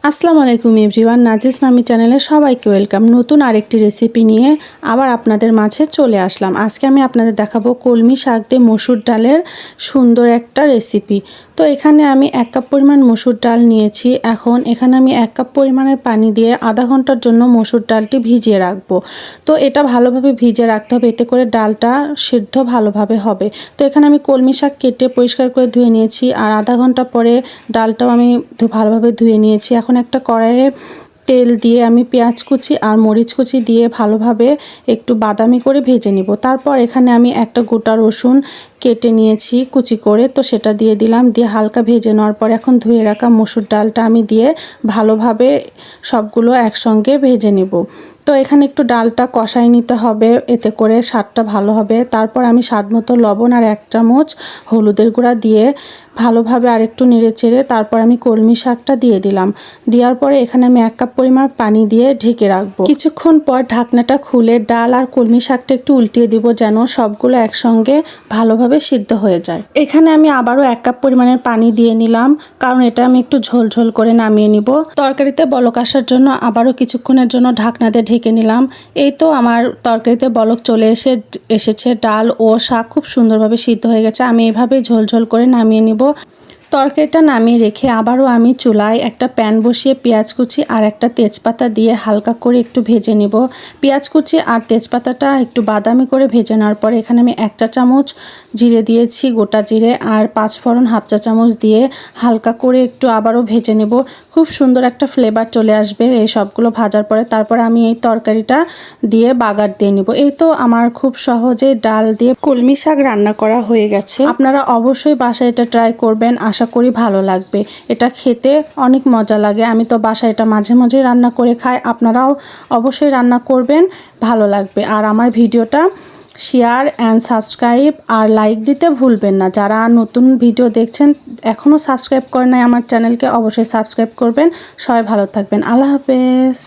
আসসালামু আলাইকুম এভরিওয়ান, নাজিস মামি চ্যানেলে সবাইকে ওয়েলকাম। নতুন আরেকটি রেসিপি নিয়ে আবার আপনাদের মাঝে চলে আসলাম। আজকে আমি আপনাদের দেখাবো কলমি শাক দিয়ে মসুর ডালের সুন্দর একটা রেসিপি। তো এখানে আমি 1 কাপ পরিমাণ মসুর ডাল নিয়েছি। এখন এখানে আমি 1 কাপ পরিমাণের পানি দিয়ে আধা ঘন্টার জন্য মসুর ডালটি ভিজিয়ে রাখবো। তো এটা ভালোভাবে ভিজিয়ে রাখতে হবে, এতে করে ডালটা সিদ্ধ ভালোভাবে হবে। তো এখানে আমি কলমি শাক কেটে পরিষ্কার করে ধুয়ে নিয়েছি, আর আধা ঘন্টা পরে ডালটাও আমি ভালোভাবে ধুয়ে নিয়েছি। এখন একটা কড়াইয়ে তেল দিয়ে আমি পেঁয়াজ কুচি আর মরিচ কুচি দিয়ে ভালোভাবে একটু বাদামি করে ভেজে নিব। তারপর এখানে আমি একটা গোটা রসুন কেটে নিয়েছি কুচি করে, তো সেটা দিয়ে দিলাম। দিয়ে হালকা ভেজে নেওয়ার পর এখন ধুয়ে রাখা মসুর ডালটা আমি দিয়ে ভালোভাবে সবগুলো একসঙ্গে ভেজে নেব। তো এখানে একটু ডালটা কষাই নিতে হবে, এতে করে স্বাদটা ভালো হবে। তারপর আমি স্বাদমতো লবণ আর 1 চামচ হলুদের গুঁড়া দিয়ে ভালোভাবে আরেকটু নেড়ে চেড়ে তারপর আমি কলমি শাকটা দিয়ে দিলাম। দেওয়ার পরে এখানে আমি 1 কাপ পরিমাণ পানি দিয়ে ঢেকে রাখবো। কিছুক্ষণ পর ঢাকনাটা খুলে ডাল আর কলমি শাকটা একটু উল্টিয়ে দিব, যেন সবগুলো একসঙ্গে ভালোভাবে সিদ্ধ হয়ে যায়। এখানে আমি আবারও 1 কাপ পরিমাণের পানি দিয়ে নিলাম, কারণ এটা আমি একটু ঝোল ঝোল করে নামিয়ে নিব। তরকারিতে বলক আসার জন্য আবারও কিছুক্ষণের জন্য ঢাকনা দিয়ে ঢেকে নিলাম। এই তো আমার তরকারিতে বলক চলে এসেছে, ডাল ও শাক খুব সুন্দরভাবে সিদ্ধ হয়ে গেছে। আমি এভাবেই ঝোল ঝোল করে নামিয়ে নিব। তরকারিটা নামিয়ে রেখে আবারও আমি চুলায় একটা প্যান বসিয়ে পেঁয়াজ কুচি আর একটা তেজপাতা দিয়ে হালকা করে একটু ভেজে নেব। পেঁয়াজ কুচি আর তেজপাতাটা একটু বাদামি করে ভেজে নেওয়ার পরে এখানে আমি 1 চা চামচ জিরে দিয়েছি, গোটা জিরে, আর 5 ফোড়ন 1/2 চা চামচ দিয়ে হালকা করে একটু আবারও ভেজে নেব। খুব সুন্দর একটা ফ্লেভার চলে আসবে এই সবগুলো ভাজার পরে। তারপর আমি এই তরকারিটা দিয়ে বাগার দিয়ে নেব। এই তো আমার খুব সহজে ডাল দিয়ে কলমি শাক রান্না করা হয়ে গেছে। আপনারা অবশ্যই বাসায় এটা ট্রাই করবেন, আশা করি ভালো লাগবে। এটা খেতে অনেক মজা লাগে। আমি তো বাসায় এটা মাঝে মাঝে রান্না করে খাই। আপনারাও অবশ্যই রান্না করবেন, ভালো লাগবে। আর আমার ভিডিওটা শেয়ার অ্যান্ড সাবস্ক্রাইব আর লাইক দিতে ভুলবেন না। যারা নতুন ভিডিও দেখছেন, এখনও সাবস্ক্রাইব করেন নাই আমার চ্যানেলকে, অবশ্যই সাবস্ক্রাইব করবেন। সবাই ভালো থাকবেন। আল্লাহ হাফেজ।